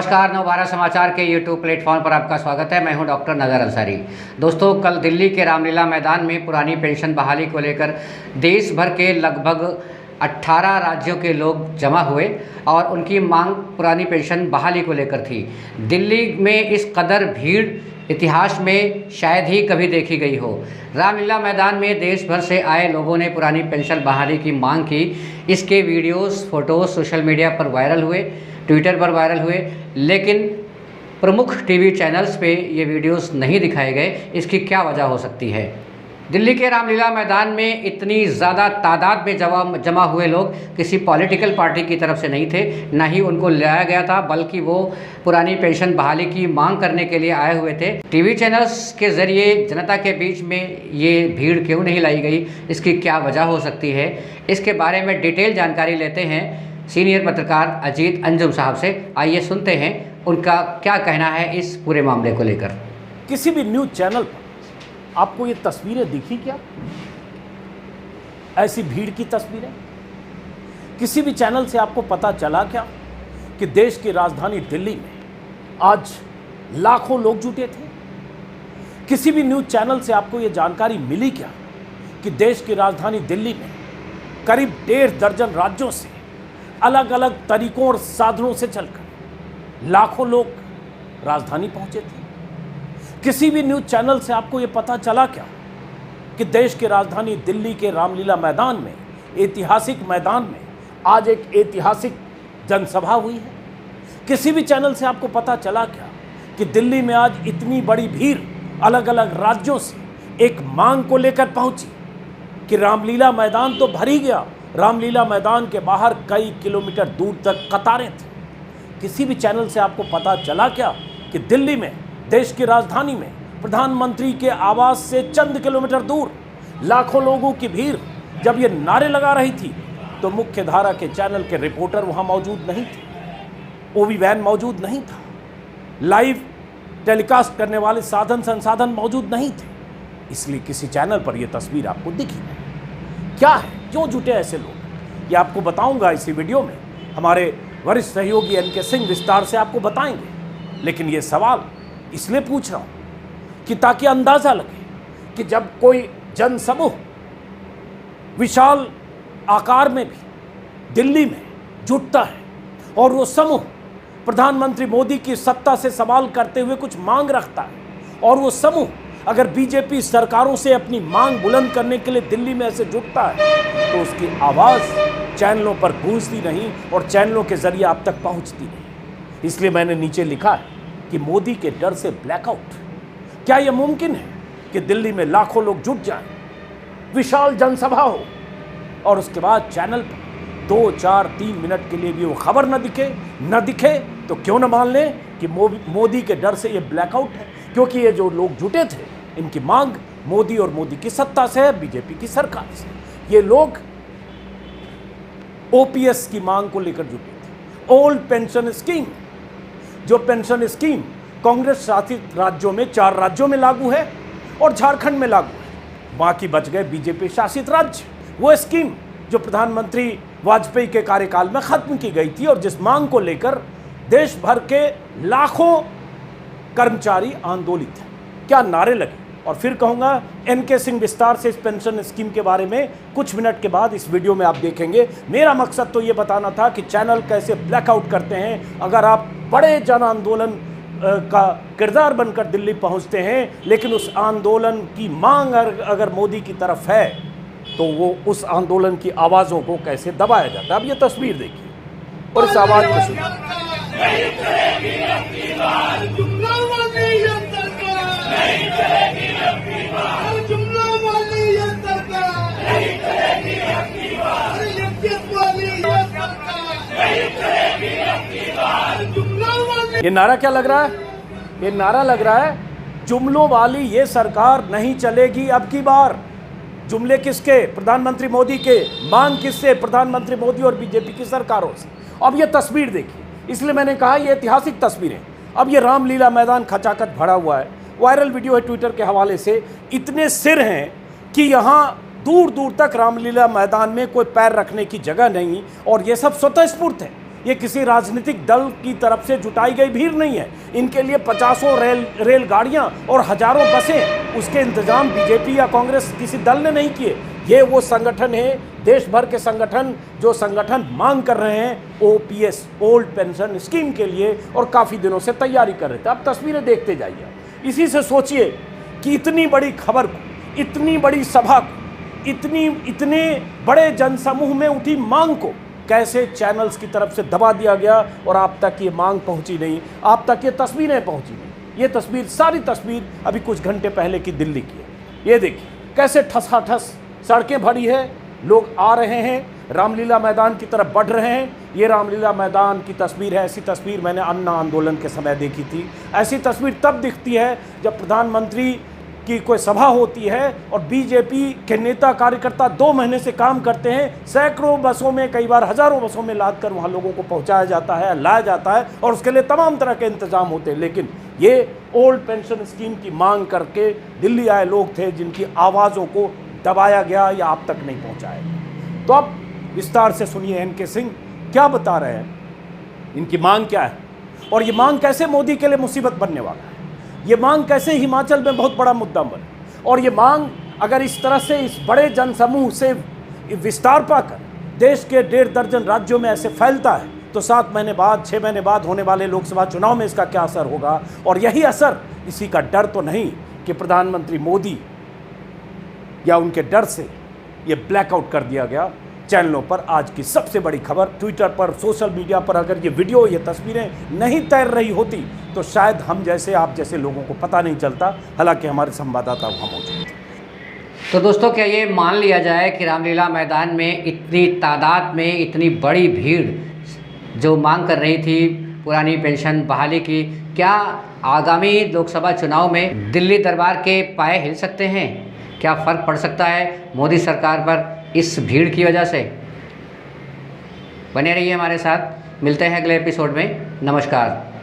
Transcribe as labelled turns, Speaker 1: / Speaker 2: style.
Speaker 1: नमस्कार, नवभारत समाचार के यूट्यूब प्लेटफॉर्म पर आपका स्वागत है। मैं हूं डॉक्टर नज़र अंसारी। दोस्तों, कल दिल्ली के रामलीला मैदान में पुरानी पेंशन बहाली को लेकर देश भर के लगभग 18 राज्यों के लोग जमा हुए और उनकी मांग पुरानी पेंशन बहाली को लेकर थी। दिल्ली में इस कदर भीड़ इतिहास में शायद ही कभी देखी गई हो। रामलीला मैदान में देश भर से आए लोगों ने पुरानी पेंशन बहाली की मांग की। इसके वीडियोस, फोटोज़ सोशल मीडिया पर वायरल हुए, ट्विटर पर वायरल हुए, लेकिन प्रमुख टीवी चैनल्स पे ये वीडियोस नहीं दिखाए गए। इसकी क्या वजह हो सकती है? दिल्ली के रामलीला मैदान में इतनी ज़्यादा तादाद में जमा हुए लोग किसी पॉलिटिकल पार्टी की तरफ से नहीं थे, ना ही उनको लाया गया था, बल्कि वो पुरानी पेंशन बहाली की मांग करने के लिए आए हुए थे। टीवी चैनल्स के ज़रिए जनता के बीच में ये भीड़ क्यों नहीं लाई गई, इसकी क्या वजह हो सकती है, इसके बारे में डिटेल जानकारी लेते हैं सीनियर पत्रकार अजीत अंजुम साहब से। आइए सुनते हैं उनका क्या कहना है इस पूरे मामले को लेकर।
Speaker 2: किसी भी न्यूज़ चैनल पर आपको ये तस्वीरें दिखी क्या? ऐसी भीड़ की तस्वीरें? किसी भी चैनल से आपको पता चला क्या कि देश की राजधानी दिल्ली में आज लाखों लोग जुटे थे? किसी भी न्यूज़ चैनल से आपको ये जानकारी मिली क्या कि देश की राजधानी दिल्ली में करीब 1.5 दर्जन राज्यों से अलग अलग तरीकों और साधनों से चलकर लाखों लोग राजधानी पहुंचे थे? किसी भी न्यूज़ चैनल से आपको यह पता चला क्या कि देश की राजधानी दिल्ली के रामलीला मैदान में, ऐतिहासिक मैदान में आज एक ऐतिहासिक जनसभा हुई है? किसी भी चैनल से आपको पता चला क्या कि दिल्ली में आज इतनी बड़ी भीड़ अलग अलग राज्यों से एक मांग को लेकर पहुंची कि रामलीला मैदान तो भर ही गया, रामलीला मैदान के बाहर कई किलोमीटर दूर तक कतारें थी? किसी भी चैनल से आपको पता चला क्या कि दिल्ली में, देश की राजधानी में, प्रधानमंत्री के आवास से चंद किलोमीटर दूर लाखों लोगों की भीड़ जब ये नारे लगा रही थी तो मुख्य धारा के चैनल के रिपोर्टर वहां मौजूद नहीं थे, ओवी वैन मौजूद नहीं था, लाइव टेलीकास्ट करने वाले साधन संसाधन मौजूद नहीं थे, इसलिए किसी चैनल पर यह तस्वीर आपको दिखी नहीं। क्या है, क्यों जुटे ऐसे लोग, ये आपको बताऊंगा इसी वीडियो में। हमारे वरिष्ठ सहयोगी एनके सिंह विस्तार से आपको बताएंगे, लेकिन ये सवाल इसलिए पूछ रहा हूं कि ताकि अंदाजा लगे कि जब कोई जनसमूह विशाल आकार में भी दिल्ली में जुटता है और वो समूह प्रधानमंत्री मोदी की सत्ता से सवाल करते हुए कुछ मांग रखता है और वो समूह अगर बीजेपी सरकारों से अपनी मांग बुलंद करने के लिए दिल्ली में ऐसे जुटता है तो उसकी आवाज़ चैनलों पर गूंजती नहीं और चैनलों के जरिए आप तक पहुंचती नहीं। इसलिए मैंने नीचे लिखा है कि मोदी के डर से ब्लैकआउट। क्या यह मुमकिन है कि दिल्ली में लाखों लोग जुट जाएं, विशाल जनसभा हो और उसके बाद चैनल पर 2, 4, 3 मिनट के लिए भी वो खबर न दिखे तो क्यों न मान लें कि मोदी के डर से ये ब्लैकआउट है, क्योंकि ये जो लोग जुटे थे इनकी मांग मोदी और मोदी की सत्ता से है, बीजेपी की सरकार से। ये लोग ओपीएस की मांग को लेकर जुटे थे, ओल्ड पेंशन स्कीम, जो पेंशन स्कीम कांग्रेस शासित राज्यों में 4 राज्यों में लागू है और झारखंड में लागू है, बाकी बच गए बीजेपी शासित राज्य। वो स्कीम जो प्रधानमंत्री वाजपेयी के कार्यकाल में खत्म की गई थी और जिस मांग को लेकर देश भर के लाखों कर्मचारी आंदोलित हैं। क्या नारे लगे, और फिर कहूंगा एनके सिंह विस्तार से इस पेंशन स्कीम के बारे में कुछ मिनट के बाद इस वीडियो में आप देखेंगे। मेरा मकसद तो ये बताना था कि चैनल कैसे ब्लैकआउट करते हैं अगर आप बड़े जन आंदोलन का किरदार बनकर दिल्ली पहुंचते हैं, लेकिन उस आंदोलन की मांग अगर मोदी की तरफ है तो वो उस आंदोलन की आवाज़ों को कैसे दबाया जाता है। अब ये तस्वीर देखिए और इस आवाज़ को सुनिए। ये नारा क्या लग रहा है? ये नारा लग रहा है जुमलों वाली ये सरकार नहीं चलेगी अब की बार। जुमले किसके? प्रधानमंत्री मोदी के। मांग किससे? प्रधानमंत्री मोदी और बीजेपी की सरकारों से। अब ये तस्वीर देखिए, इसलिए मैंने कहा ये ऐतिहासिक तस्वीरें। अब ये रामलीला मैदान खचाखच भरा हुआ है, वायरल वीडियो है ट्विटर के हवाले से। इतने सिर हैं कि यहाँ दूर दूर तक रामलीला मैदान में कोई पैर रखने की जगह नहीं और ये सब स्वतः स्फूर्त है। ये किसी राजनीतिक दल की तरफ से जुटाई गई भीड़ नहीं है। इनके लिए 50 रेलगाड़ियां और हजारों बसें, उसके इंतजाम बीजेपी या कांग्रेस किसी दल ने नहीं किए। ये वो संगठन है, देश भर के संगठन, जो संगठन मांग कर रहे हैं ओपीएस, ओल्ड पेंशन स्कीम के लिए, और काफ़ी दिनों से तैयारी कर रहे थे। अब तस्वीरें देखते जाइए। इसी से सोचिए कि इतनी बड़ी खबर को, इतनी बड़ी सभा को, इतने बड़े जनसमूह में उठी मांग को कैसे चैनल्स की तरफ से दबा दिया गया और आप तक ये मांग पहुंची नहीं, आप तक ये तस्वीरें पहुंची नहीं। ये तस्वीर, सारी तस्वीर अभी कुछ घंटे पहले की दिल्ली की है। ये देखिए कैसे ठसाठस सड़कें भरी है, लोग आ रहे हैं, रामलीला मैदान की तरफ बढ़ रहे हैं। ये रामलीला मैदान की तस्वीर है। ऐसी तस्वीर मैंने अन्ना आंदोलन के समय देखी थी। ऐसी तस्वीर तब दिखती है जब प्रधानमंत्री की कोई सभा होती है और बीजेपी के नेता कार्यकर्ता 2 महीने से काम करते हैं, सैकड़ों बसों में, कई बार हजारों बसों में लाद कर वहाँ लोगों को पहुँचाया जाता है, लाया जाता है, और उसके लिए तमाम तरह के इंतजाम होते हैं। लेकिन ये ओल्ड पेंशन स्कीम की मांग करके दिल्ली आए लोग थे जिनकी आवाज़ों को दबाया गया या आप तक नहीं पहुँचाया गया। तो अब विस्तार से सुनिए एनके सिंह क्या बता रहे हैं, इनकी मांग क्या है और ये मांग कैसे मोदी के लिए मुसीबत बनने वाला है। ये मांग कैसे हिमाचल में बहुत बड़ा मुद्दा बने, और ये मांग अगर इस तरह से इस बड़े जनसमूह से विस्तार पाकर देश के 1.5 दर्जन राज्यों में ऐसे फैलता है तो 7 महीने बाद, 6 महीने बाद होने वाले लोकसभा चुनाव में इसका क्या असर होगा। और यही असर, इसी का डर तो नहीं कि प्रधानमंत्री मोदी या उनके डर से ये ब्लैकआउट कर दिया गया चैनलों पर। आज की सबसे बड़ी खबर, ट्विटर पर, सोशल मीडिया पर अगर ये वीडियो, ये तस्वीरें नहीं तैर रही होती तो शायद हम जैसे, आप जैसे लोगों को पता नहीं चलता। हालांकि हमारे संवाददाता वहाँ मौजूद थे।
Speaker 1: तो दोस्तों, क्या ये मान लिया जाए कि रामलीला मैदान में इतनी तादाद में इतनी बड़ी भीड़ जो मांग कर रही थी पुरानी पेंशन बहाली की, क्या आगामी लोकसभा चुनाव में दिल्ली दरबार के पाए हिल सकते हैं? क्या फ़र्क पड़ सकता है मोदी सरकार पर इस भीड़ की वजह से? बने रहिए हमारे साथ, मिलते हैं अगले एपिसोड में। नमस्कार।